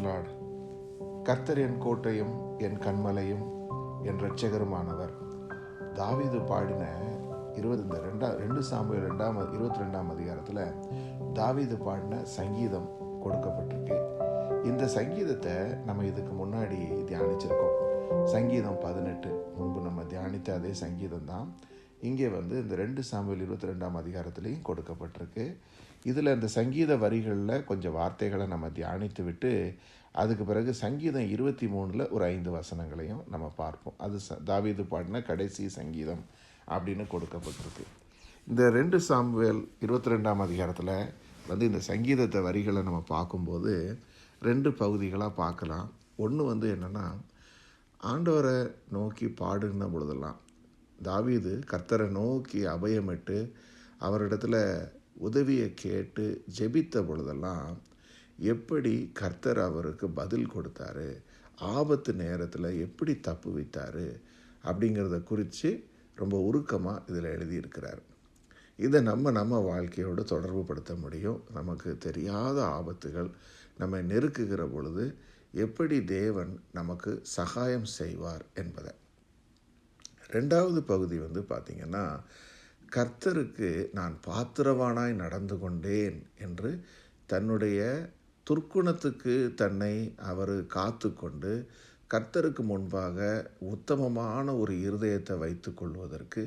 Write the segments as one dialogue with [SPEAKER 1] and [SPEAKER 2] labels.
[SPEAKER 1] Lord. கர்த்தர் என் கோட்டையும் என் கன்மலையும் என் இரட்சகருமானவர். தாவீது பாடின 2 சாமுவேல் 22 அதிகாரத்தில் தாவீது பாடின சங்கீதம் கொடுக்கப்பட்டிருக்கு. இந்த சங்கீதத்தை நம்ம இதுக்கு முன்னாடி தியானிச்சிருக்கோம். சங்கீதம் 18 முன்பு நம்ம தியானித்த அதே சங்கீதம் தான் இங்கே இந்த 2 சாமுவேல் 22 அதிகாரத்துலேயும் கொடுக்கப்பட்டிருக்கு. இதில் இந்த சங்கீத வரிகளில் கொஞ்சம் வார்த்தைகளை நம்ம தியானித்து விட்டு அதுக்கு பிறகு சங்கீதம் 23 ஒரு 5 வசனங்களையும் நம்ம பார்ப்போம். அது தாவீது பாடின கடைசி சங்கீதம் அப்படின்னு கொடுக்கப்பட்டிருக்கு. இந்த 2 சாமுவேல் 22 அதிகாரத்தில் இந்த சங்கீதத்தை வரிகளை நம்ம பார்க்கும்போது 2 பகுதிகளாக பார்க்கலாம். ஒன்று என்னென்னா, ஆண்டவரை நோக்கி பாடுன பொழுதெல்லாம் தாவீது கர்த்தரை நோக்கி அபயமிட்டு அவரிடத்துல உதவியை கேட்டு ஜெபித்த பொழுதெல்லாம் எப்படி கர்த்தர் அவருக்கு பதில் கொடுத்தாரு, ஆபத்து நேரத்தில் எப்படி தப்பு வைத்தார் அப்படிங்கிறத குறித்து ரொம்ப உருக்கமாக இதில் எழுதியிருக்கிறார். இதை நம்ம வாழ்க்கையோடு தொடர்பு படுத்த முடியும். நமக்கு தெரியாத ஆபத்துகள் நம்மை நெருக்குகிற பொழுது எப்படி தேவன் நமக்கு சகாயம் செய்வார் என்பதை. 2வது பகுதி பார்த்திங்கன்னா, கர்த்தருக்கு நான் பாத்திரவானாய் நடந்து கொண்டேன் என்று தன்னுடைய துர்க்குணத்துக்கு தன்னை அவர் காத்து கொண்டு கர்த்தருக்கு முன்பாக உத்தமமான ஒரு இருதயத்தை வைத்து கொள்வதற்கு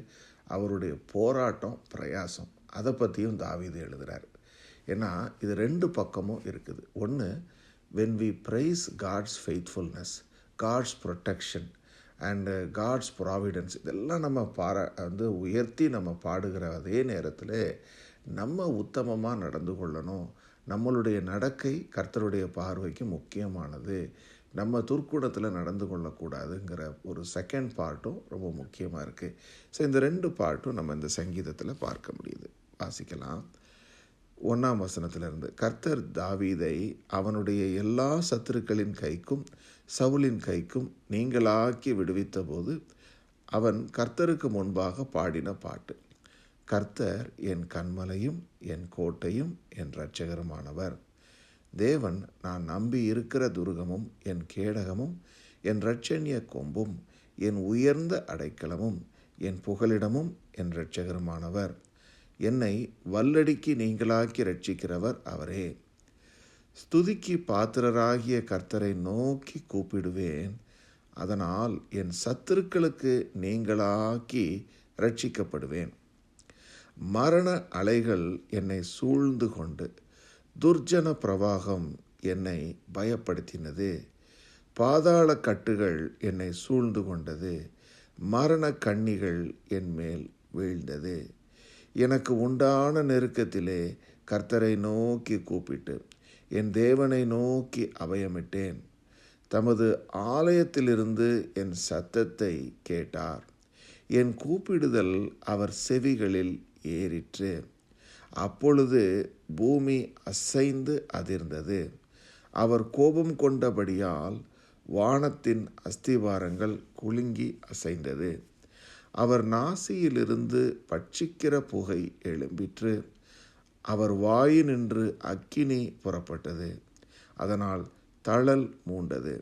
[SPEAKER 1] அவருடைய போராட்டம், பிரயாசம், அதை பற்றியும் தாவீது எழுதுகிறார். ஏன்னா இது 2 பக்கமும் இருக்குது. ஒன்று, when we praise God's faithfulness, God's protection and God's providence, இதெல்லாம் நம்ம உயர்த்தி நம்ம பாடுகிற அதே நேரத்தில் நம்ம உத்தமமாக நடந்து கொள்ளணும். நம்மளுடைய நடக்கை கர்த்தருடைய பார்வைக்கு முக்கியமானது. நம்ம துர்க்குணத்தில் நடந்து கொள்ளக்கூடாதுங்கிற ஒரு செகண்ட் பார்ட்டும் ரொம்ப முக்கியமாக இருக்குது. ஸோ இந்த 2 பார்ட்டும் நம்ம இந்த சங்கீதத்தில் பார்க்க முடியுது. வாசிக்கலாம். 1ஆம் வசனத்திலிருந்து, கர்த்தர் தாவீதை அவனுடைய எல்லா சத்துருக்களின் கைக்கும் சவுலின் கைக்கும் நீங்களாக்கி விடுவித்த போது அவன் கர்த்தருக்கு முன்பாக பாடின பாட்டு. கர்த்தர் என் கன்மலையும் என் கோட்டையும் என் இரட்சகருமானவர். தேவன் நான் நம்பி இருக்கிற துருகமும் என் கேடகமும் என் இரட்சணிய கொம்பும் என் உயர்ந்த அடைக்கலமும் என் புகலிடமும் என் இரட்சகருமானவர். என்னை வல்லடிக்கு நீங்களாக்கி ரட்சிக்கிறவர் அவரே. ஸ்துதிக்கு பாத்திரராகிய கர்த்தரை நோக்கி கூப்பிடுவேன். அதனால் என் சத்துருக்களுக்கு நீங்களாக்கி ரட்சிக்கப்படுவேன். மரண அலைகள் என்னை சூழ்ந்து கொண்டு துர்ஜன பிரவாகம் என்னை பயப்படுத்தினது. பாதாள கட்டுகள் என்னை சூழ்ந்து கொண்டது. மரண கண்ணிகள் என் மேல் வீழ்ந்தது. எனக்கு உண்டான நெருக்கத்திலே கர்த்தரை நோக்கி கூப்பிட்டு என் தேவனை நோக்கி அபயமிட்டேன். தமது ஆலயத்திலிருந்து என் சத்தத்தை கேட்டார். என் கூப்பிடுதல் அவர் செவிகளில் ஏறிற்று. அப்பொழுது பூமி அசைந்து அதிர்ந்தது. அவர் கோபம் கொண்டபடியால் வானத்தின் அஸ்திவாரங்கள் குலுங்கி அசைந்தது. அவர் நாசியிலிருந்து பட்சிக்கிற புகை எழும்பிற்று. அவர் வாயினின்று அக்கினி புறப்பட்டது. அதனால் தழல் மூண்டது.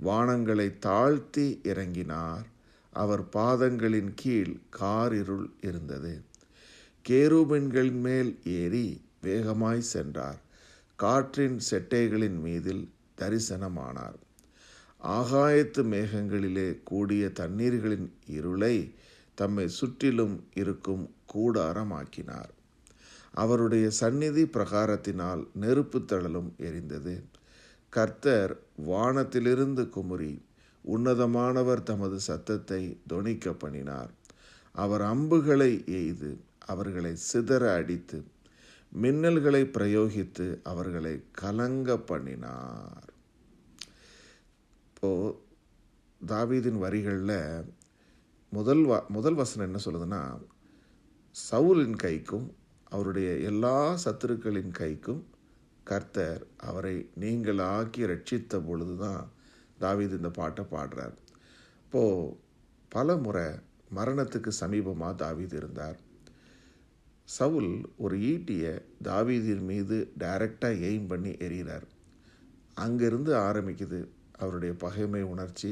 [SPEAKER 1] வானங்களை தாழ்த்தி இறங்கினார். அவர் பாதங்களின் கீழ் காரிருள் இருந்தது. கேருபீன்களின் மேல் ஏறி வேகமாய் சென்றார். காற்றின் செட்டைகளின் மீதில் தரிசனமானார். ஆகாயத்து மேகங்களிலே கூடிய தண்ணீர்களின் இருளை தம்மை சுற்றிலும் இருக்கும் கூடாரமாக்கினார். அவருடைய சந்நிதி பிரகாரத்தினால் நெருப்பு தழலும் எரிந்தது. கர்த்தர் வானத்திலிருந்து குமுறி உன்னதமானவர் தமது சத்தத்தை தொனிக்க பண்ணினார். அவர் அம்புகளை எய்து அவர்களை சிதற அடித்து மின்னல்களை பிரயோகித்து அவர்களை கலங்க பண்ணினார். இப்போது தாவீதின் வரிகளில் முதல் வசனம் என்ன சொல்லுதுன்னா, சவுலின் கைக்கும் அவருடைய எல்லா சத்துருக்களின் கைக்கும் கர்த்தர் அவரை நீங்களாக்கி ரட்சித்த பொழுது தான் தாவீது இந்த பாட்டை பாடுறார். இப்போது பல முறை மரணத்துக்கு சமீபமாக தாவீது இருந்தார். சவுல் ஒரு ஈட்டியை தாவீதின் மீது டைரெக்டாக எய்ம் பண்ணி எறிகிறார். அங்கிருந்து ஆரம்பிக்குது அவருடைய பகைமை உணர்ச்சி.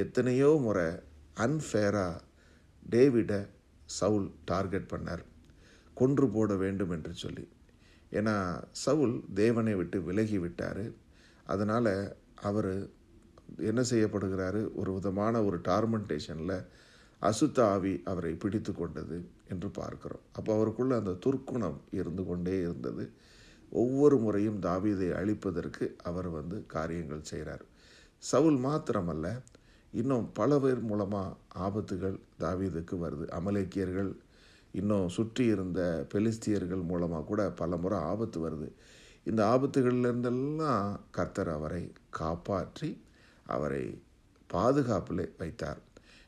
[SPEAKER 1] எத்தனையோ முறை அன்ஃபேராக டேவிடை சவுல் டார்கெட் பண்ணார், கொன்று போட வேண்டும் என்று சொல்லி. ஏன்னா சவுல் தேவனை விட்டு விலகி விட்டார். அதனால் அவர் என்ன செய்யப்படுகிறாரு, ஒரு விதமான ஒரு டார்மெண்டேஷனில் அசுத்த ஆவி அவரை பிடித்து கொண்டது என்று பார்க்கிறோம். அப்போ அவருக்குள்ள அந்த துர்க்குணம் இருந்து கொண்டே இருந்தது. ஒவ்வொரு முறையும் தாவீதை அழிப்பதற்கு அவர் காரியங்கள் செய்கிறார். சவுல் மாத்திரமல்ல, இன்னும் பல பேர் மூலமாக ஆபத்துகள் தாவீதுக்கு வருது. அமலேக்கியர்கள், இன்னும் சுற்றி இருந்த பெலிஸ்தியர்கள் மூலமாக கூட பல முறை ஆபத்து வருது. இந்த ஆபத்துகளிலிருந்தெல்லாம் கர்த்தர் அவரை காப்பாற்றி அவரை பாதுகாப்பில் வைத்தார்.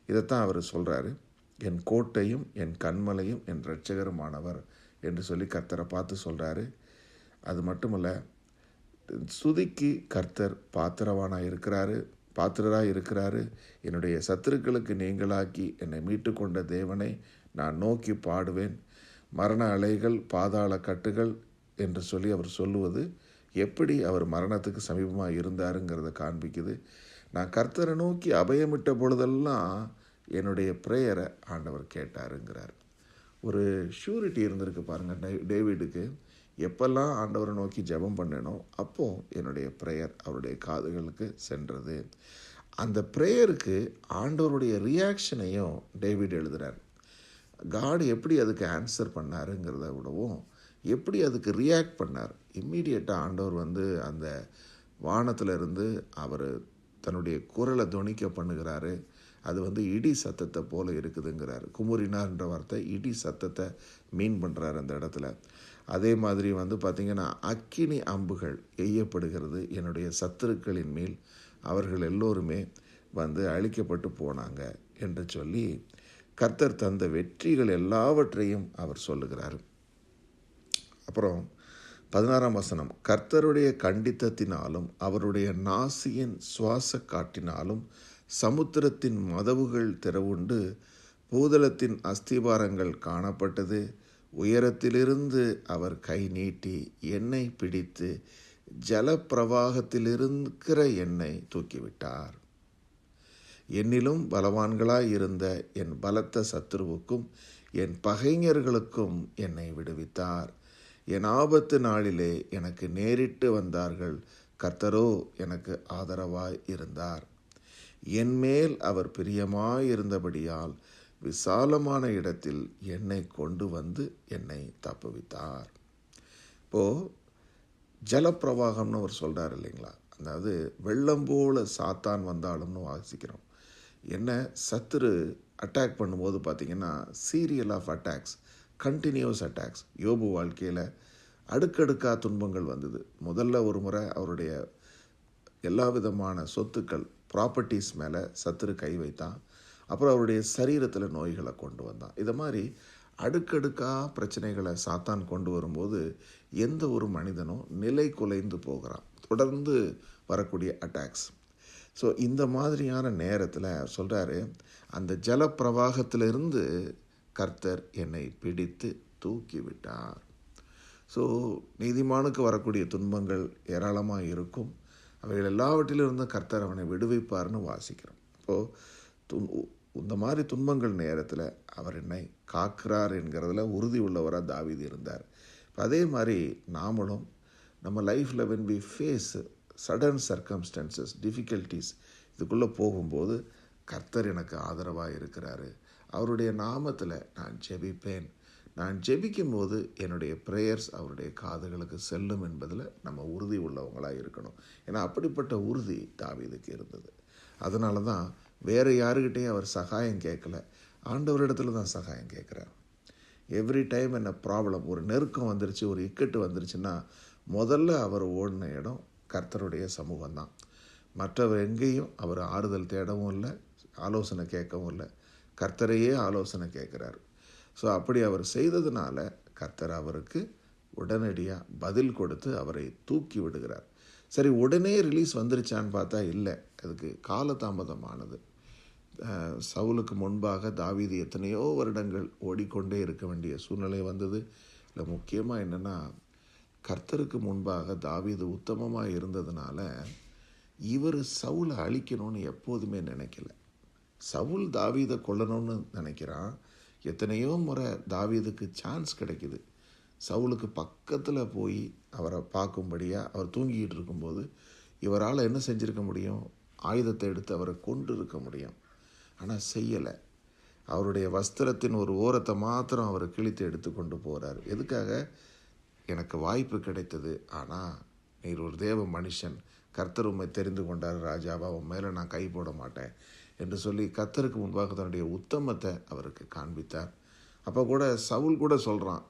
[SPEAKER 1] இதைத்தான் அவர் சொல்கிறாரு, என் கோட்டையும் என் கண்மலையும் என் இரட்சகருமானவர் என்று சொல்லி கர்த்தரை பார்த்து சொல்கிறாரு. அது மட்டுமல்ல, ஸ்துதிக்கு கர்த்தர் பாத்திரராக இருக்கிறாரு. என்னுடைய சத்துருக்களுக்கு நீங்களாக்கி என்னை மீட்டு கொண்ட தேவனை நான் நோக்கி பாடுவேன். மரண அலைகள், பாதாள கட்டுகள் என்று சொல்லி அவர் சொல்லுவது எப்படி அவர் மரணத்துக்கு சமீபமாக இருந்தாருங்கிறத காண்பிக்குது. நான் கர்த்தரை நோக்கி அபயமிட்ட பொழுதெல்லாம் என்னுடைய ப்ரேயரை ஆண்டவர் கேட்டாருங்கிறார். ஒரு ஷூரிட்டி இருந்திருக்கு பாருங்கள் டேவிடுக்கு. எப்பெல்லாம் ஆண்டவரை நோக்கி ஜெபம் பண்ணனோ அப்போது என்னுடைய ப்ரேயர் அவருடைய காதுகளுக்கு சென்றது. அந்த ப்ரேயருக்கு ஆண்டவருடைய ரியாக்ஷனையும் டேவிட் எழுதுகிறார். காட் எப்படி அதுக்கு ஆன்சர் பண்ணாருங்கிறத விடவும் எப்படி அதுக்கு ரியாக்ட் பண்ணார். இம்மீடியட்டாக ஆண்டவர் அந்த வானத்திலிருந்து அவர் தன்னுடைய குரலை துணிக்க பண்ணுகிறாரு. அது இடி சத்தத்தை போல இருக்குதுங்கிறார். குமுறினார்ன்ற வார்த்தை இடி சத்தத்தை மீன் பண்ணுறார் அந்த இடத்துல. அதே மாதிரி பார்த்திங்கன்னா, அக்கினி அம்புகள் எய்யப்படுகிறது என்னுடைய சத்துருக்களின் மேல், அவர்கள் எல்லோருமே அழிக்கப்பட்டு போனாங்க என்று சொல்லி கர்த்தர் தந்த வெற்றிகள் எல்லாவற்றையும் அவர் சொல்லுகிறார். அப்புறம் 16ஆம் வசனம், கர்த்தருடைய கண்டித்தத்தினாலும் அவருடைய நாசியின் சுவாச காட்டினாலும் சமுத்திரத்தின் மதவுகள் திறவுண்டு பூதலத்தின் அஸ்திபாரங்கள் காணப்பட்டது. உயரத்திலிருந்து அவர் கை நீட்டி என்னை பிடித்து ஜலப்பிரவாகத்திலிருக்கிற என்னை தூக்கிவிட்டார். என்னிலும் பலவான்களாய் இருந்த என் பலத்த சத்துருவுக்கும் என் பகைஞர்களுக்கும் என்னை விடுவித்தார். என் ஆபத்து நாளிலே எனக்கு நேரிட்டு வந்தார்கள், கர்த்தரோ எனக்கு ஆதரவாய் இருந்தார். என்மேல் அவர் பிரியமாயிருந்தபடியால் விசாலமான இடத்தில் என்னை கொண்டு என்னை தப்புவித்தார். இப்போது ஜலப்பிரவாகம்னு அவர் சொல்கிறார் இல்லைங்களா, அதாவது வெள்ளம் போல சாத்தான் வந்தாலும்னு வாசிக்கிறோம். என்ன சத்துரு அட்டாக் பண்ணும்போது பார்த்திங்கன்னா, serial of attacks, continuous attacks. யோபு வாழ்க்கையில் அடுக்கடுக்காக துன்பங்கள் வந்தது. முதல்ல ஒரு முறை அவருடைய எல்லா விதமான சொத்துக்கள், ப்ராப்பர்ட்டிஸ் மேலே சத்துரு கை வைத்தான். அப்புறம் அவருடைய சரீரத்தில் நோய்களை கொண்டு வந்தான். இதை மாதிரி அடுக்கடுக்காக பிரச்சனைகளை சாத்தான் கொண்டு வரும்போது எந்த ஒரு மனிதனும் நிலை குலைந்து போகிறான். தொடர்ந்து வரக்கூடிய அட்டாக்ஸ். ஸோ இந்த மாதிரியான நேரத்தில் சொல்கிறாரு, அந்த ஜலப்பிரவாகத்திலிருந்து கர்த்தர் என்னை பிடித்து தூக்கி விட்டார். ஸோ நீதிமானுக்கு வரக்கூடிய துன்பங்கள் ஏராளமாக இருக்கும். அவைகள் எல்லாவற்றிலிருந்தும் கர்த்தர் அவனை விடுவிப்பார்னு வாசிக்கிறோம். இப்போது இந்த மாதிரி துன்பங்கள் நேரத்தில் அவர் என்னை காக்கிறார் என்கிறதுல உறுதி உள்ளவராக தாவீது இருந்தார். அதே மாதிரி நாமளும் நம்ம லைஃப்பில் when we face sudden circumstances, difficulties, இதுக்குள்ளே போகும்போது கர்த்தர் எனக்கு ஆதரவாக இருக்கிறாரு, அவருடைய நாமத்தில் நான் ஜெபிப்பேன், நான் ஜெபிக்கும் போது என்னுடைய ப்ரேயர்ஸ் அவருடைய காதுகளுக்கு செல்லும் என்பதில் நம்ம உறுதி உள்ளவங்களாக இருக்கணும். ஏன்னா அப்படிப்பட்ட உறுதி தாவீதுக்கு இருந்தது. அதனால தான் வேறு யாருக்கிட்டையும் அவர் சகாயம் கேட்கல, ஆண்டவரிடத்துல தான் சகாயம் கேட்குறார். எவ்ரி டைம் என்ன ப்ராப்ளம், ஒரு நெருக்கம் வந்துருச்சு, ஒரு இக்கட்டு வந்துருச்சுன்னா முதல்ல அவர் ஓடின இடம் கர்த்தருடைய சமூகம் தான். மற்றவர் எங்கேயும் அவர் ஆறுதல் தேடவும் இல்லை, ஆலோசனை கேட்கவும் இல்லை, கர்த்தரையே ஆலோசனை கேட்குறாரு. ஸோ அப்படி அவர் செய்ததுனால கர்த்தர் அவருக்கு உடனடியாக பதில் கொடுத்து அவரை தூக்கி விடுகிறார். சரி, உடனே ரிலீஸ் வந்துருச்சான்னு பார்த்தா இல்லை, அதுக்கு காலதாமதமானது. சவுலுக்கு முன்பாக தாவீது எத்தனையோ வருடங்கள் ஓடிக்கொண்டே இருக்க வேண்டிய சூழ்நிலை வந்தது. இல்லை, முக்கியமாக என்னென்னா கர்த்தருக்கு முன்பாக தாவீது உத்தமமாக இருந்ததுனால இவர் சவுலை அழிக்கணும்னு எப்போதுமே நினைக்கல. சவுல் தாவீதை கொல்லணும்னு நினைக்கிறான். எத்தனையோ முறை தாவீதுக்கு சான்ஸ் கிடைக்குது. சவுலுக்கு பக்கத்தில் போய் அவரை பார்க்கும்படியாக அவர் தூங்கிக்கிட்டு இருக்கும்போது இவரால் என்ன செஞ்சுருக்க முடியும்? ஆயுதத்தை எடுத்து அவரை கொண்டு இருக்க முடியும். ஆனால் செய்யலை. அவருடைய வஸ்திரத்தின் ஒரு ஓரத்தை மாத்திரம் அவர் கிழித்து எடுத்து கொண்டு போகிறார். எதுக்காக? எனக்கு வாய்ப்பு கிடைத்தது, ஆனால் நீர் ஒரு தேவ மனுஷன், கர்த்தர் உம்மை தெரிந்து கொண்டார் ராஜாவா, உன் மேலே நான் கை போட மாட்டேன் என்று சொல்லி கர்த்தருக்கு முன்பாக தன்னுடைய உத்தமத்தை அவருக்கு காண்பித்தார். அப்போ கூட சவுல் கூட சொல்கிறான்,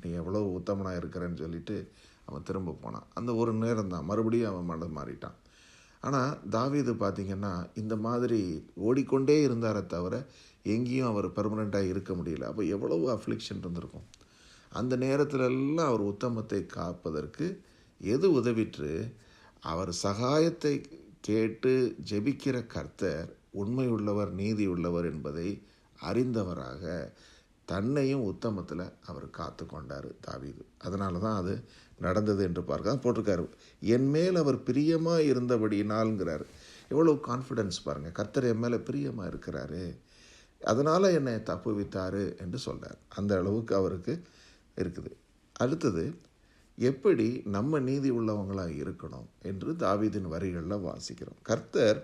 [SPEAKER 1] நீ எவ்வளோ உத்தமனாக இருக்கிறேன்னு சொல்லிட்டு அவன் திரும்ப போனான். அந்த ஒரு நேரம் தான், மறுபடியும் அவன் மனம் மாறிட்டான். ஆனால் தாவீது பார்த்திங்கன்னா இந்த மாதிரி ஓடிக்கொண்டே இருந்தாரே தவிர எங்கேயும் அவர் பெர்மனெண்ட்டாக இருக்க முடியல. அப்போ எவ்வளவு அஃப்ளிக்ஷன் இருந்திருக்கும். அந்த நேரத்திலெல்லாம் அவர் உத்தமத்தை காப்பதற்கு எது உதவிற்று? அவர் சகாயத்தை கேட்டு ஜெபிக்கிற கர்த்தர் உண்மையுள்ளவர், நீதி உள்ளவர் என்பதை அறிந்தவராக தன்னையும் உத்தமத்தில் அவர் காத்து கொண்டார் தாவீது. அதனால தான் அது நடந்தது என்று பார்க்க போட்டிருக்காரு. என் மேல் அவர் பிரியமாக இருந்தபடினால்ங்கிறார். எவ்வளோ கான்ஃபிடென்ஸ் பாருங்கள். கர்த்தர் என் மேலே பிரியமாக இருக்கிறாரு, அதனால் என்னை தப்புவித்தார் என்று சொல்கிறார். அந்த அளவுக்கு அவருக்கு இருக்குது. அடுத்தது, எப்படி நம்ம நீதி உள்ளவங்களாக இருக்கணும் என்று தாவீதின் வரிகளில் வாசிக்கிறோம். கர்த்தர்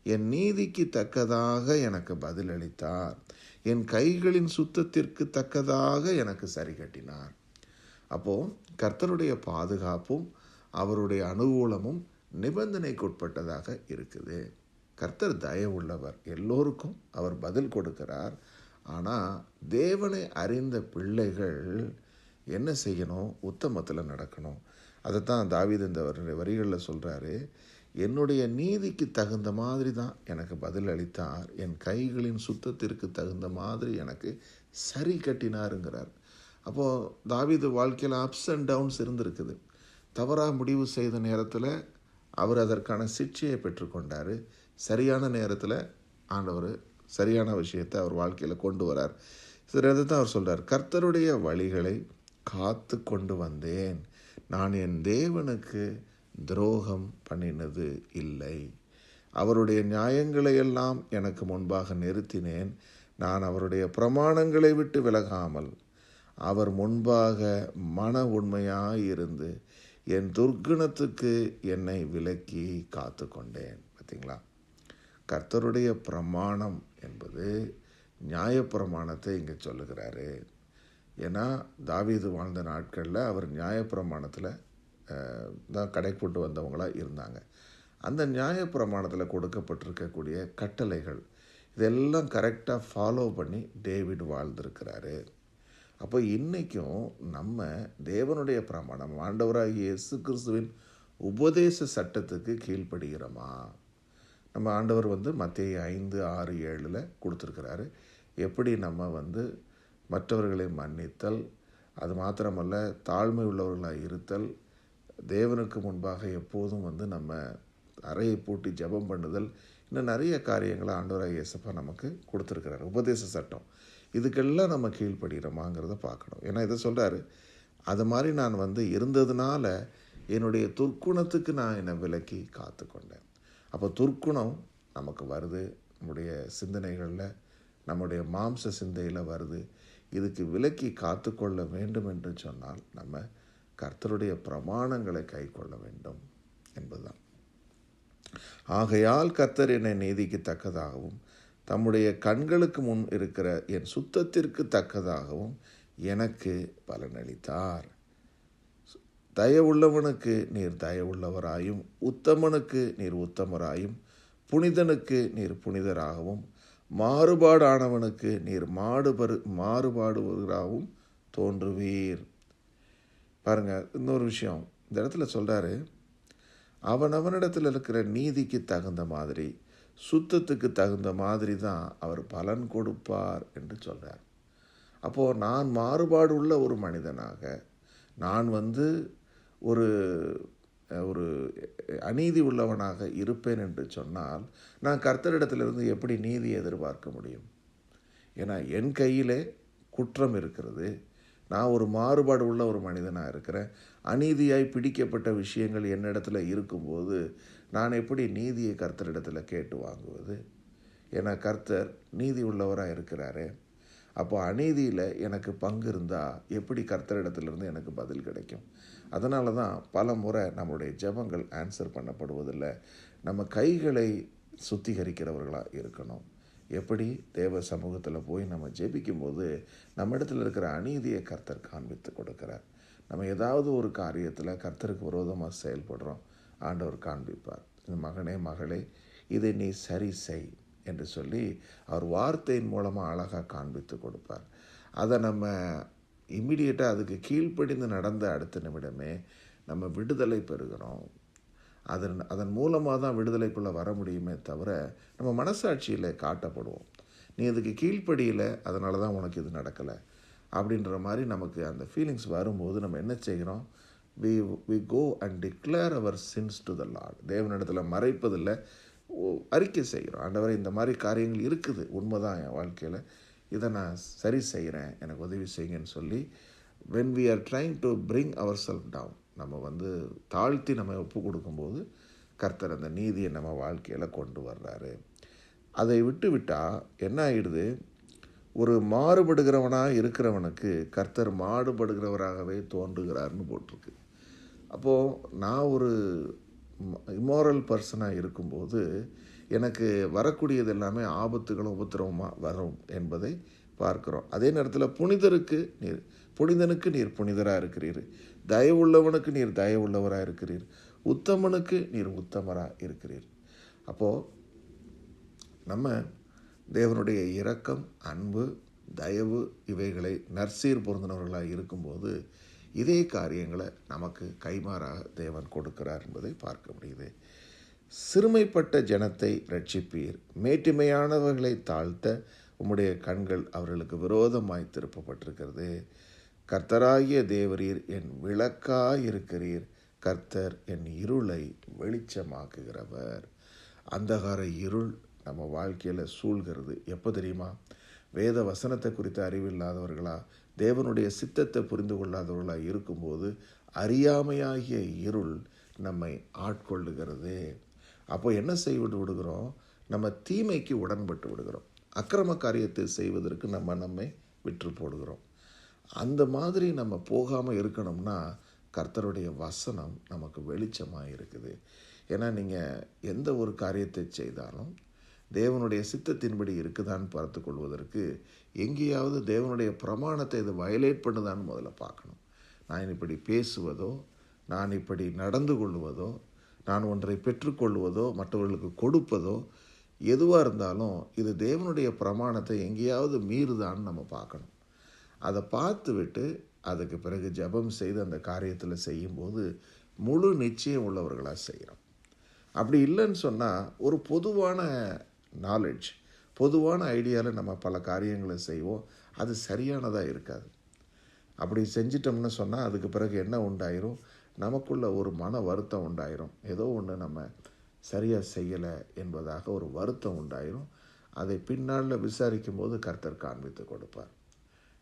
[SPEAKER 1] என் நீதிக்கு தக்கதாக எனக்கு பதிலளித்தார், என் கைகளின் சுத்தத்திற்கு தக்கதாக எனக்கு சரி கட்டினார். அப்போது கர்த்தருடைய பாதுகாப்பும் அவருடைய அனுகூலமும் நிபந்தனைக்குட்பட்டதாக இருக்குது. கர்த்தர் தயவுள்ளவர், எல்லோருக்கும் அவர் பதில் கொடுக்கிறார். ஆனால் தேவனை அறிந்த பிள்ளைகள் என்ன செய்யணும்? உத்தமத்தில் நடக்கணும். அதைத்தான் தாவீது இந்த வரிகளில் சொல்கிறாரு. என்னுடைய நீதிக்கு தகுந்த மாதிரி தான் எனக்கு பதில் அளித்தார், என் கைகளின் சுத்தத்திற்கு தகுந்த மாதிரி எனக்கு சரி கட்டினாருங்கிறார். அப்போது தாவீது வாழ்க்கையில் அப்ஸ் அண்ட் டவுன்ஸ் இருந்திருக்குது. தவறாக முடிவு செய்த நேரத்தில் அவர் அதற்கான சிக்ஷையை பெற்றுக்கொண்டார். சரியான நேரத்தில் ஆண்டவர் சரியான விஷயத்தை அவர் வாழ்க்கையில் கொண்டு வரார். சரி, அதை தான் அவர் சொல்கிறார். கர்த்தருடைய வழிகளை காத்து கொண்டு வந்தேன், நான் என் தேவனுக்கு துரோகம் பண்ணினது இல்லை. அவருடைய நியாயங்களை எல்லாம் எனக்கு முன்பாக நிறுத்தினேன், நான் அவருடைய பிரமாணங்களை விட்டு விலகாமல் அவர் முன்பாக மன உண்மையாயிருந்து என் துர்க்குணத்துக்கு என்னை விலக்கி காத்து கொண்டேன். பார்த்தீங்களா? கர்த்தருடைய பிரமாணம் என்பது நியாயப்பிரமாணத்தை இங்கே சொல்லுகிறாரு. ஏன்னா தாவீது வாழ்ந்த நாட்களில் அவர் நியாயப்பிரமாணத்தில் தான் கடைப்பட்டு வந்தவங்களாக இருந்தாங்க. அந்த நியாயப்பிரமாணத்தில் கொடுக்கப்பட்டிருக்கக்கூடிய கட்டளைகள் இதெல்லாம் கரெக்டாக ஃபாலோ பண்ணி டேவிட் வாழ்ந்திருக்கிறாரு. அப்போ இன்றைக்கும் நம்ம தேவனுடைய பிரமாணம், ஆண்டவராகிய இயேசு கிறிஸ்துவின் உபதேச சட்டத்துக்கு கீழ்ப்படுகிறோமா? நம்ம ஆண்டவர் மத்தேயு 5:6-7 கொடுத்துருக்கிறாரு. எப்படி நம்ம மற்றவர்களை மன்னித்தல், அது மாத்திரமல்ல தாழ்மை உள்ளவர்களாக இருத்தல், தேவனுக்கு முன்பாக எப்போதும் நம்ம அறையை பூட்டி ஜெபம் பண்ணுதல், இன்னும் நிறைய காரியங்களை ஆண்டவராகிய இயேசுப்பா நமக்கு கொடுத்துருக்கிறார். உபதேச சட்டம் இதுக்கெல்லாம் நம்ம கீழ்ப்படுகிறோமாங்கிறத பார்க்கணும். ஏன்னா இதை சொல்கிறாரு, அது மாதிரி நான் இருந்ததுனால என்னுடைய துர்க்குணத்துக்கு நான் என்னை விலக்கி காத்து கொண்டேன். அப்போ துர்க்குணம் நமக்கு வருது, நம்முடைய சிந்தனைகளில், நம்முடைய மாம்ச சிந்தையில் வருது. இதுக்கு விலக்கி காத்து கொள்ள வேண்டும் என்று சொன்னால் நம்ம கர்த்தருடைய பிரமாணங்களை கை கொள்ள வேண்டும் என்பதுதான். ஆகையால் கர்த்தர் என்னை நீதிக்கு தக்கதாகவும் தம்முடைய கண்களுக்கு முன் இருக்கிற என் சுத்தத்திற்கு தக்கதாகவும் எனக்கு பலனளித்தார். தயவுள்ளவனுக்கு நீர் தயவுள்ளவராயும், உத்தமனுக்கு நீர் உத்தமராயும், புனிதனுக்கு நீர் புனிதராகவும், மாறுபாடானவனுக்கு நீர் மாறுபாடுவராகவும் தோன்றுவீர். பாருங்கள், இன்னொரு விஷயம் இந்த இடத்துல சொல்கிறாரு, அவனவனிடத்தில் இருக்கிற நீதிக்கு தகுந்த மாதிரி, சுத்தத்துக்கு தகுந்த மாதிரி தான் அவர் பலன் கொடுப்பார் என்று சொல்கிறார். அப்போது நான் மாறுபாடு உள்ள ஒரு மனிதனாக, நான் ஒரு ஒரு அநீதி உள்ளவனாக இருப்பேன் என்று சொன்னால் நான் கர்த்தரிடத்திலிருந்து எப்படி நீதியை எதிர்பார்க்க முடியும்? ஏன்னா என் கையிலே குற்றம் இருக்கிறது, நான் ஒரு மாறுபாடு உள்ள ஒரு மனிதனாக இருக்கிறேன். அநீதியாய் பிடிக்கப்பட்ட விஷயங்கள் என்னிடத்துல இருக்கும்போது நான் எப்படி நீதியை கர்த்தரிடத்தில் கேட்டு வாங்குவது? ஏன்னா கர்த்தர் நீதி உள்ளவராக இருக்கிறாரே. அப்போ அநீதியில் எனக்கு பங்கு இருந்தால் எப்படி கர்த்தரிடத்திலிருந்து எனக்கு பதில் கிடைக்கும்? அதனால தான் பல முறை நம்மளுடைய ஜெபங்கள் ஆன்சர் பண்ணப்படுவதில்லை. நம்ம கைகளை சுத்திகரிக்கிறவர்களாக இருக்கணும். எப்படி தேவ சமூகத்தில் போய் நம்ம ஜெபிக்கும்போது நம்ம இடத்துல இருக்கிற அநீதியை கர்த்தர் காண்பித்து கொடுக்கிறார். நம்ம ஏதாவது ஒரு காரியத்தில் கர்த்தருக்கு விரோதமாக செயல்படுறோம், ஆண்டவர் காண்பிப்பார். மகனே மகளே, இதை நீ சரி செய் என்று சொல்லி அவர் வார்த்தையின் மூலமாக அழகாக காண்பித்து கொடுப்பார். அதை நம்ம இம்மிடியேட்டாக அதுக்கு கீழ்ப்படிந்து நடந்த அடுத்த நிமிடமே நம்ம விடுதலை பெறுகிறோம். அதன் மூலமாக தான் விடுதலைக்குள்ளே வர முடியுமே தவிர நம்ம மனசாட்சியில் காட்டப்படுவோம். நீ அதுக்கு கீழ்ப்படியில், அதனால தான் உனக்கு இது நடக்கலை அப்படின்ற மாதிரி நமக்கு அந்த ஃபீலிங்ஸ் வரும்போது நம்ம என்ன செய்கிறோம்? we go and declare our sins to the Lord. தேவனிடத்தில் மறைப்பதில்லை, அறிக்கை செய்கிறோம். ஆண்டவரே, இந்த மாதிரி காரியங்கள் இருக்குது, உண்மைதான் என் வாழ்க்கையில், இதை நான் சரி செய்கிறேன், எனக்கு உதவி செய்யுங்கன்னு சொல்லி when we are trying to bring ourselves down, நம்ம தாழ்த்தி நம்ம ஒப்பு கொடுக்கும்போது கர்த்தர் அந்த நீதியை நம்ம வாழ்க்கையில் கொண்டு வர்றாரு. அதை விட்டு விட்டால் என்ன ஆகிடுது? ஒரு மாறுபடுகிறவனாக இருக்கிறவனுக்கு கர்த்தர் மாறுபடுகிறவராகவே தோன்றுகிறார்னு போட்டிருக்கு. அப்போது நான் ஒரு இம்மோரல் பர்சனாக இருக்கும்போது எனக்கு வரக்கூடியது எல்லாமே ஆபத்துகளும் உபத்திரவமாக வரும் என்பதை பார்க்குறோம். அதே நேரத்தில் புனிதனுக்கு நீர் புனிதராக இருக்கிறீர், தயவுள்ளவனுக்கு நீர் தயவுள்ளவராக இருக்கிறீர், உத்தமனுக்கு நீர் உத்தமராக இருக்கிறீர். அப்போது நம்ம தேவனுடைய இரக்கம், அன்பு, தயவு இவைகளை நற்சீர் பொருந்தினவர்களாக இருக்கும்போது இதே காரியங்களை நமக்கு கைமாறாக தேவன் கொடுக்கிறார் என்பதை பார்க்க முடியுது. சிறுமைப்பட்ட ஜனத்தை ரட்சிப்பீர், மேட்டிமையானவர்களை தாழ்த்த உம்முடைய கண்கள் அவர்களுக்கு விரோதமாய் திருப்பப்பட்டிருக்கிறது. கர்த்தராகிய தேவரீர் என் விளக்காயிருக்கிறீர், கர்த்தர் என் இருளை வெளிச்சமாக்குகிறவர். அந்தகார இருள் நம்ம வாழ்க்கையில் சூழ்கிறது. எப்போ தெரியுமா? வேத வசனத்தை குறித்த அறிவில்லாதவர்களா, தேவனுடைய சித்தத்தை புரிந்து கொள்ளாதவர்களாக இருக்கும்போது அறியாமையாகிய இருள் நம்மை ஆட்கொள்ளுகிறது. அப்போ என்ன செய்து விடுகிறோம்? நம்ம தீமைக்கு உடன்பட்டு விடுகிறோம். அக்கிரம காரியத்தை செய்வதற்கு நம்மை விற்று போடுகிறோம். அந்த மாதிரி நம்ம போகாமல் இருக்கணும்னா கர்த்தருடைய வசனம் நமக்கு வெளிச்சமாக இருக்குது. ஏன்னா நீங்கள் எந்த ஒரு காரியத்தை செய்தாலும் தேவனுடைய சித்தத்தின்படி இருக்குதான்னு பார்த்து கொள்வதற்கு எங்கேயாவது தேவனுடைய பிரமாணத்தை இது வயலேட் பண்ணுதான்னு முதல்ல பார்க்கணும். நான் இப்படி பேசுவதோ, நான் இப்படி நடந்து கொள்வதோ, நான் ஒன்றை பெற்றுக்கொள்வதோ, மற்றவர்களுக்கு கொடுப்பதோ, எதுவாக இருந்தாலும் இது தேவனுடைய பிரமாணத்தை எங்கேயாவது மீறுதான்னு நம்ம பார்க்கணும். அதை பார்த்து விட்டு அதுக்கு பிறகு ஜெபம் செய்து அந்த காரியத்தில் செய்யும்போது முழு நிச்சயம் உள்ளவர்களாக செய்கிறோம். அப்படி இல்லைன்னு சொன்னால் ஒரு பொதுவான நாலேஜ், பொதுவான ஐடியாவில் நம்ம பல காரியங்களை செய்வோம், அது சரியானதாக இருக்காது. அப்படி செஞ்சிட்டோம்னு சொன்னால் அதுக்கு பிறகு என்ன உண்டாயிரும்? நமக்குள்ள ஒரு மன வருத்தம் உண்டாயிரும். ஏதோ ஒன்று நம்ம சரியாக செய்யலை என்பதாக ஒரு வருத்தம் உண்டாயிரும். அதை பின்னாளில் விசாரிக்கும் போது கர்த்தர் காண்பித்து கொடுப்பார்.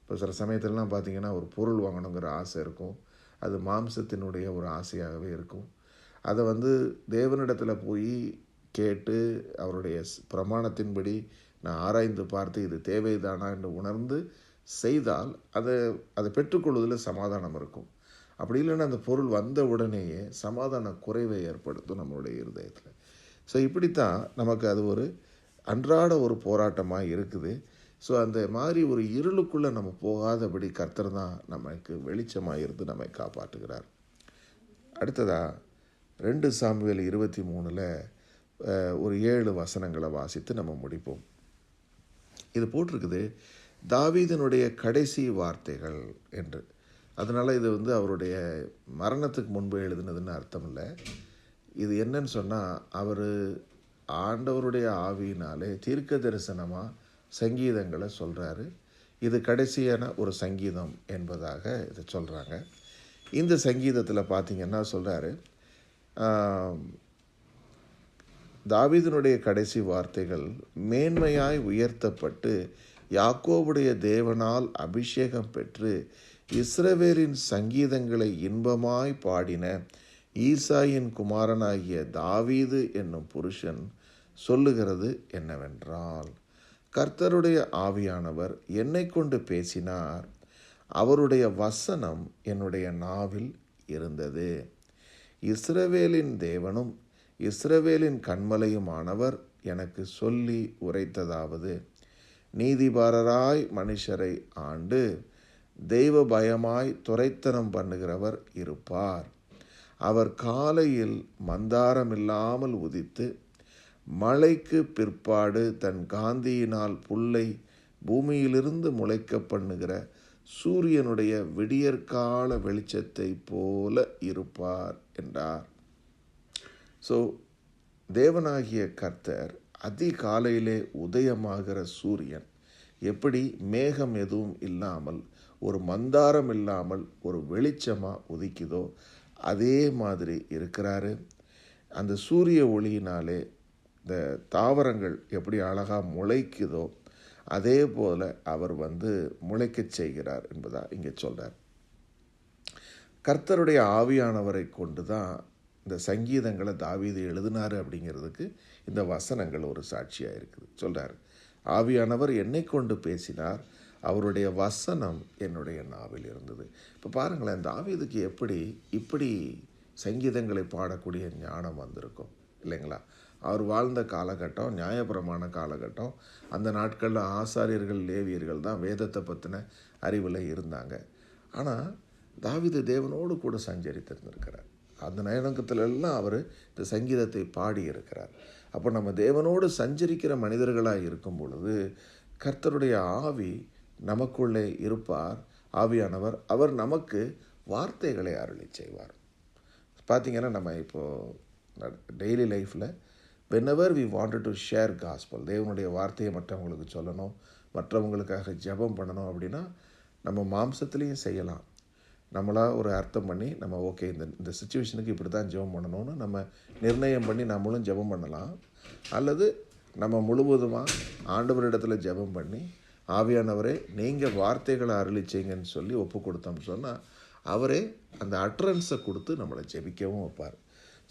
[SPEAKER 1] இப்போ சில சமயத்திலலாம் பார்த்திங்கன்னா ஒரு பொருள் வாங்கணுங்கிற ஆசை இருக்கும், அது மாம்சத்தினுடைய ஒரு ஆசையாகவே இருக்கும். அதை தேவனிடத்தில் போய் கேட்டு அவருடைய பிரமாணத்தின்படி நான் ஆராய்ந்து பார்த்து இது தேவைதானா என்று உணர்ந்து செய்தால் அதை பெற்றுக்கொள்வதில் சமாதானம் இருக்கும். அப்படி இல்லைன்னா அந்த பொருள் வந்த உடனேயே சமாதான குறைவை ஏற்படுத்தும் நம்மளுடைய இருதயத்தில். ஸோ இப்படித்தான் நமக்கு அது ஒரு அன்றாட ஒரு போராட்டமாக இருக்குது. ஸோ அந்த மாதிரி ஒரு இருளுக்குள்ளே நம்ம போகாதபடி கர்த்தர் தான் நமக்கு வெளிச்சமாக இருந்து நம்மை காப்பாற்றுகிறார். அடுத்ததாக 2 சாமுவேல் 23 ஒரு 7 வசனங்களை வாசித்து நம்ம முடிப்போம். இது போட்டிருக்குது தாவீதினுடைய கடைசி வார்த்தைகள் என்று. அதனால் இது அவருடைய மரணத்துக்கு முன்பு எழுதினதுன்னு அர்த்தம் இல்லை. இது என்னன்னு சொன்னால் அவர் ஆண்டவருடைய ஆவியினாலே தீர்க்க தரிசனமாக சங்கீதங்களை சொல்கிறாரு. இது கடைசியான ஒரு சங்கீதம் என்பதாக இதை சொல்கிறாங்க. இந்த சங்கீதத்தில் பார்த்திங்கன்னா சொல்கிறாரு, தாவீதினுடைய கடைசி வார்த்தைகள் மேன்மையாய் உயர்த்தப்பட்டு யாக்கோபுடைய தேவனால் அபிஷேகம் பெற்று இஸ்ரவேலின் சங்கீதங்களை இன்பமாய் பாடின ஈசாயின் குமாரனாகிய தாவீது என்னும் புருஷன் சொல்லுகிறது என்னவென்றால், கர்த்தருடைய ஆவியானவர் என்னை கொண்டு பேசினார், அவருடைய வசனம் என்னுடைய நாவில் இருந்தது. இஸ்ரவேலின் தேவனும் இஸ்ரவேலின் கன்மலையுமானவர் எனக்கு சொல்லி உரைத்ததாவது, நீதிபாரராய் மனுஷரை ஆண்டு தெய்வ பயமாய் துரைத்தனம் பண்ணுகிறவர் இருப்பார். அவர் காலையில் மந்தாரமில்லாமல் உதித்து மழைக்கு பிற்பாடு தன் காந்தியினால் புல்லை பூமியிலிருந்து முளைக்க பண்ணுகிற சூரியனுடைய விடியற்கால வெளிச்சத்தை போல இருப்பார் என்றார். ஸோ தேவனாகிய கர்த்தர் அதிகாலையிலே உதயமாகிற சூரியன் எப்படி மேகம் எதுவும் இல்லாமல் ஒரு மந்தாரம் இல்லாமல் ஒரு வெளிச்சமாக உதிக்குதோ அதே மாதிரி இருக்கிறாரு. அந்த சூரிய ஒளியினாலே இந்த தாவரங்கள் எப்படி அழகாக முளைக்குதோ அதே போல் அவர் முளைக்கச் செய்கிறார் என்பதா இங்கே சொல்கிறார். கர்த்தருடைய ஆவியானவரை கொண்டு தான் இந்த சங்கீதங்களை தாவீது எழுதினார் அப்படிங்கிறதுக்கு இந்த வசனங்கள் ஒரு சாட்சியாக இருக்குது. சொல்கிறார், ஆவியானவர் என்னை கொண்டு பேசினார், அவருடைய வசனம் என்னுடைய நாவில் இருந்தது. இப்போ பாருங்களேன், தாவீதுக்கு இப்படி சங்கீதங்களை பாடக்கூடிய ஞானம் வந்திருக்கும் இல்லைங்களா? அவர் வாழ்ந்த காலகட்டம் நியாயப்பிரமாண காலகட்டம். அந்த நாட்களில் ஆசாரியர்கள் லேவியர்கள் தான் வேதத்தை பற்றின அறிவில் இருந்தாங்க. ஆனால் தாவீது தேவனோடு கூட சஞ்சரித்திருந்திருக்கிறார். அந்த நேரத்திலெல்லாம் அவர் இந்த சங்கீதத்தை பாடியிருக்கிறார். அப்போ நம்ம தேவனோடு சஞ்சரிக்கிற மனிதர்களாக இருக்கும் பொழுது கர்த்தருடைய ஆவி நமக்குள்ளே இருப்பார். ஆவியானவர் அவர் நமக்கு வார்த்தைகளை அருளி செய்வார். பார்த்திங்கன்னா நம்ம இப்போது டெய்லி லைஃப்பில் whenever we wanted to share gospel, தேவனுடைய வார்த்தையை மற்றவங்களுக்கு சொல்லணும், மற்றவங்களுக்காக ஜெபம் பண்ணணும் அப்படின்னா நம்ம மாம்சத்துலேயும் செய்யலாம். நம்மளாக ஒரு அர்த்தம் பண்ணி நம்ம ஓகே இந்த சுச்சுவேஷனுக்கு இப்படி தான் ஜெபம் பண்ணணும்னு நம்ம நிர்ணயம் பண்ணி நம்மளும் ஜெபம் பண்ணலாம். அல்லது நம்ம முழுவதுமாக ஆண்டவரிடத்தில் ஜெபம் பண்ணி ஆவியானவரே நீங்கள் வார்த்தைகளை அருளி செய்யுங்கன்னு சொல்லி ஒப்பு கொடுத்தோம்னு சொன்னால் அவரே அந்த அட்ரன்ஸை கொடுத்து நம்மளை ஜெபிக்கவும் வைப்பார்.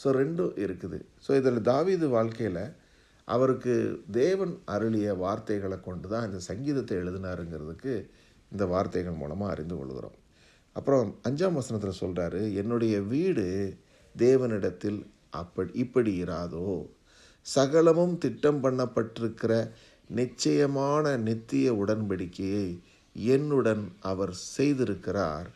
[SPEAKER 1] ஸோ ரெண்டும் இருக்குது. ஸோ இதில் தாவீது வாழ்க்கையில் அவருக்கு தேவன் அருளிய வார்த்தைகளை கொண்டு தான் இந்த சங்கீதத்தை எழுதினாருங்கிறதுக்கு இந்த வார்த்தைகள் மூலமாக அறிந்து கொள்கிறோம். அப்புறம் 5ஆம் வசனத்தில் சொல்கிறாரு, என்னுடைய வீடு தேவனிடத்தில் இப்படி இராதோ, சகலமும் திட்டம் பண்ணப்பட்டிருக்கிற நிச்சயமான நித்திய உடன்படிக்கையை என்னுடன் அவர் செய்திருக்கிறார்.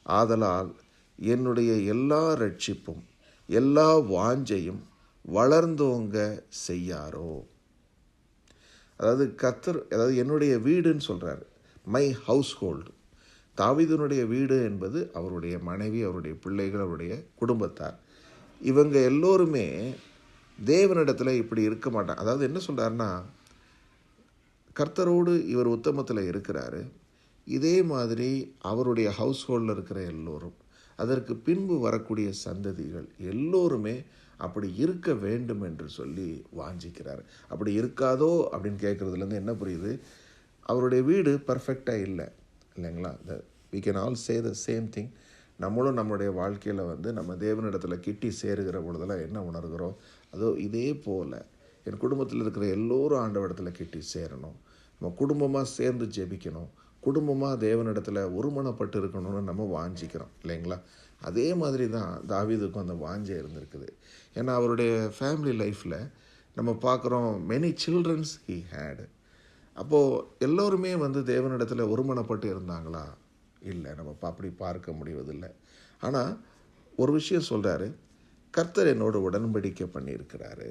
[SPEAKER 1] ஆதலால் என்னுடைய எல்லா ரட்சிப்பும் எல்லா வாஞ்சையும் வளர்ந்தோங்க செய்யாரோ. அதாவது என்னுடைய வீடுன்னு சொல்கிறார். My house hold. தாவீதுனுடைய வீடு என்பது அவருடைய மனைவி, அவருடைய பிள்ளைகள், அவருடைய குடும்பத்தார். இவங்க எல்லோருமே தேவனிடத்தில் இப்படி இருக்க மாட்டாங்க. அதாவது என்ன சொல்கிறாருன்னா, கர்த்தரோடு இவர் உத்தமத்தில் இருக்கிறாரு. இதே மாதிரி அவருடைய ஹவுஸ் ஹோல்டில் இருக்கிற எல்லோரும், அதற்கு பின்பு வரக்கூடிய சந்ததிகள் எல்லோருமே அப்படி இருக்க வேண்டும் என்று சொல்லி வாஞ்சிக்கிறார். அப்படி இருக்காதோ அப்படின்னு கேட்குறதுலேருந்து என்ன புரியுது, அவருடைய வீடு பர்ஃபெக்டாக இல்லைங்களா? we can all say the same thing. நம்மளும் நம்மளுடைய வாழ்க்கையில் நம்ம தேவனிடத்தில் கிட்டி சேருகிற பொழுதெல்லாம் என்ன உணர்கிறோம், அதோ இதே போல் என் குடும்பத்தில் இருக்கிற எல்லோரும் ஆண்டவரிடத்தில் கிட்டி சேரணும், நம்ம குடும்பமாக சேர்ந்து ஜெபிக்கணும், குடும்பமாக தேவனிடத்தில் ஒருமனப்பட்டு இருக்கணும்னு நம்ம வாஞ்சிக்கிறோம் இல்லைங்களா? அதே மாதிரி தான் தாவீதுக்கும் அந்த வாஞ்சை இருந்திருக்குது. ஏன்னா அவருடைய ஃபேமிலி லைஃப்பில் நம்ம பார்க்குறோம், மெனி சில்ட்ரன்ஸ் ஹீ ஹேடு. அப்போது எல்லோருமே தேவனிடத்தில் ஒருமனப்பட்டு இருந்தாங்களா? இல்லை, நம்ம அப்படி பார்க்க முடிவதில்லை. ஆனால் ஒரு விஷயம் சொல்கிறாரு, கர்த்தர் என்னோடு உடன்படிக்கை பண்ணியிருக்கிறாரு,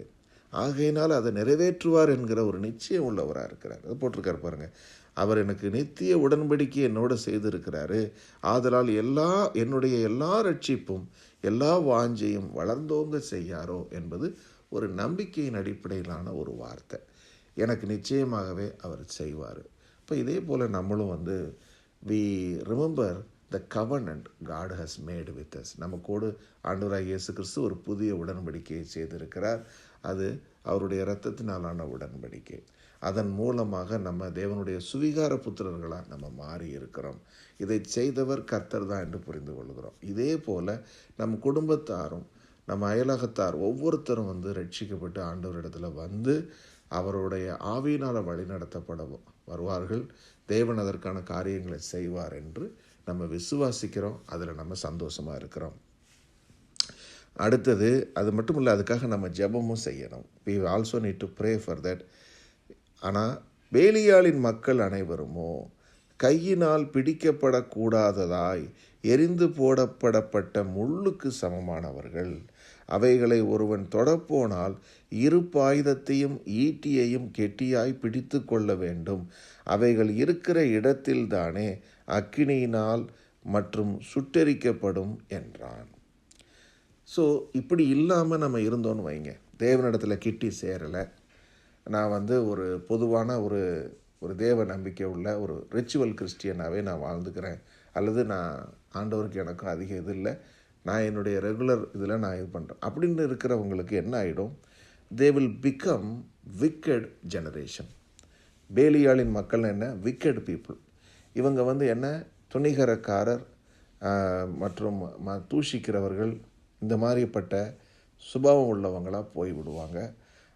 [SPEAKER 1] ஆகையினால் அதை நிறைவேற்றுவார் என்கிற ஒரு நிச்சயம் உள்ளவராக இருக்கிறார். அது போட்டிருக்காரு பாருங்கள், அவர் எனக்கு நித்திய உடன்படிக்கை என்னோடு செய்திருக்கிறாரு, ஆதலால் என்னுடைய எல்லா ரட்சிப்பும் எல்லா வாஞ்சையும் வளர்ந்தோங்க செய்யாரோ என்பது ஒரு நம்பிக்கையின் அடிப்படையிலான ஒரு வார்த்தை. எனக்கு நிச்சயமாகவே அவர் செய்வார். இப்போ இதே போல் நம்மளும் we remember the covenant God has made with us. நமக்கோடு ஆண்டவராகிய இயேசு கிறிஸ்து ஒரு புதிய உடன்படிக்கையை செய்திருக்கிறார். அது அவருடைய இரத்தத்தினாலான உடன்படிக்கை. அதன் மூலமாக நம்ம தேவனுடைய சுவிகார புத்திரர்களாக நம்ம மாறி இருக்கிறோம். இதை செய்தவர் கர்த்தர் தான் என்று புரிந்து கொள்கிறோம். இதே போல் நம் குடும்பத்தாரும் நம்ம அயலகத்தார் ஒவ்வொருத்தரும் ரட்சிக்கப்பட்டு ஆண்டவரிடத்தில் அவருடைய ஆவியினால் வழி நடத்தப்பட வருவார்கள். தேவன் அதற்கான காரியங்களை செய்வார் என்று நம்ம விசுவாசிக்கிறோம். அதில் நம்ம சந்தோஷமாக இருக்கிறோம். அடுத்தது அது மட்டும் இல்லை, அதுக்காக நம்ம ஜெபமும் செய்யணும். we also need to pray for that. ஆனால் பேலியாளின் மக்கள் அனைவருமோ கையினால் பிடிக்கப்படக்கூடாததாய் எரிந்து போடப்படப்பட்ட முள்ளுக்கு சமமானவர்கள். அவைகளை ஒருவன் தொடப்போனால் இருப்பாயுதத்தையும் ஈட்டியையும் கெட்டியாய் பிடித்து கொள்ள வேண்டும். அவைகள் இருக்கிற இடத்தில்தானே அக்கினியினால் மற்றும் சுட்டெரிக்கப்படும் என்றான். ஸோ இப்படி இல்லாமல் நம்ம இருந்தோன்னு வைங்க, தேவனிடத்தில் கிட்டி சேரலை, நான் ஒரு பொதுவான ஒரு தேவ நம்பிக்கை உள்ள ஒரு ரிச்சுவல் கிறிஸ்டியனாகவே நான் வாழ்ந்துக்கிறேன், அல்லது நான் ஆண்டவருக்கு எனக்கும் அதிக இது இல்லை, நான் என்னுடைய ரெகுலர் இதில் நான் இது பண்ணுறேன் அப்படின்னு இருக்கிறவங்களுக்கு என்ன ஆகிடும்? They will become wicked generation. பேலியாளின் மக்கள் என்ன? Wicked people. இவங்க என்ன? துணிகரக்காரர் மற்றும் தூஷிக்கிறவர்கள், இந்த மாதிரிப்பட்ட சுபாவம் உள்ளவங்களாக போய்விடுவாங்க.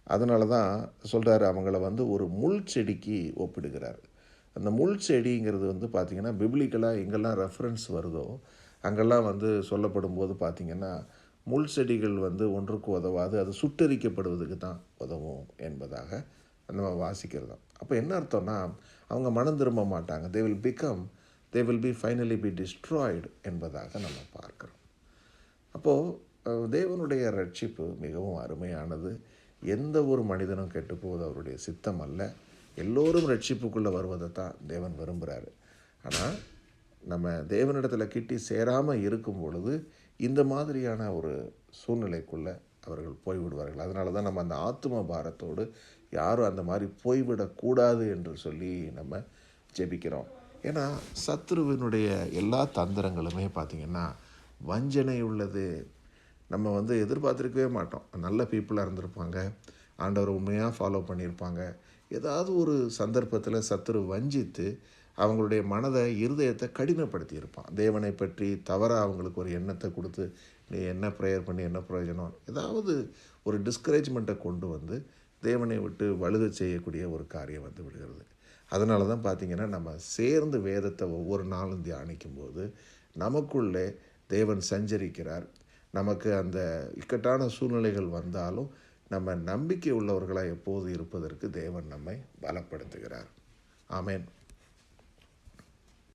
[SPEAKER 1] அதனால தான் சொல்கிறார், அவங்கள ஒரு முள் செடிக்கு ஒப்பிடுகிறார். அந்த முள் செடிங்கிறது பார்த்திங்கன்னா பிப்ளிக்கலாக எங்கெல்லாம் ரெஃபரன்ஸ் வருதோ அங்கெல்லாம் சொல்லப்படும் போது பார்த்திங்கன்னா முள் செடிகள் ஒன்றுக்கு உதவாது, அது சுட்டரிக்கப்படுவதுக்கு தான் உதவும் என்பதாக நம்ம வாசிக்கிறது தான். அப்போ என்ன அர்த்தம்னா, அவங்க மனம் திரும்ப மாட்டாங்க. they will be finally be destroyed என்பதாக நம்ம பார்க்குறோம். அப்போது தேவனுடைய ரட்சிப்பு மிகவும் அருமையானது. எந்த ஒரு மனிதனும் கெட்டுப்போவது அவருடைய சித்தம் அல்ல. எல்லோரும் ரட்சிப்புக்குள்ளே வருவதை தான் தேவன் விரும்புகிறாரு. ஆனால் நம்ம தேவனிடத்தில் கிட்டி சேராமல் இருக்கும் பொழுது இந்த மாதிரியான ஒரு சூழ்நிலைக்குள்ளே அவர்கள் போய்விடுவார்கள். அதனால தான் நம்ம அந்த ஆத்தும பாரத்தோடு யாரும் அந்த மாதிரி போய்விடக்கூடாது என்று சொல்லி நம்ம ஜெபிக்கிறோம். ஏன்னா சத்துருவினுடைய எல்லா தந்திரங்களுமே பார்த்திங்கன்னா வஞ்சனை உள்ளது. நம்ம எதிர்பார்த்துருக்கவே மாட்டோம். நல்ல பீப்புளாக இருந்திருப்பாங்க, ஆண்டவர் உண்மையாக ஃபாலோ பண்ணியிருப்பாங்க. ஏதாவது ஒரு சந்தர்ப்பத்தில் சத்துரு வஞ்சித்து அவங்களுடைய மனதை, இருதயத்தை கடினப்படுத்தி இருப்பான். தேவனை பற்றி தவறாக அவங்களுக்கு ஒரு எண்ணத்தை கொடுத்து, நீ என்ன ப்ரேயர் பண்ணி என்ன பிரயோஜனம், ஏதாவது ஒரு டிஸ்கரேஜ்மெண்ட்டை கொண்டு தேவனை விட்டு வழுக செய்யக்கூடிய ஒரு காரியம் விடுகிறது. அதனால தான் பார்த்திங்கன்னா நம்ம சேர்ந்து வேதத்தை ஒவ்வொரு நாளும் தியானிக்கும்போது நமக்குள்ளே தேவன் சஞ்சரிக்கிறார். நமக்கு அந்த இக்கட்டான சூழ்நிலைகள் வந்தாலும் நம்ம நம்பிக்கை உள்ளவர்களாக எப்போது இருப்பதற்கு தேவன் நம்மை பலப்படுத்துகிறார். ஆமென்.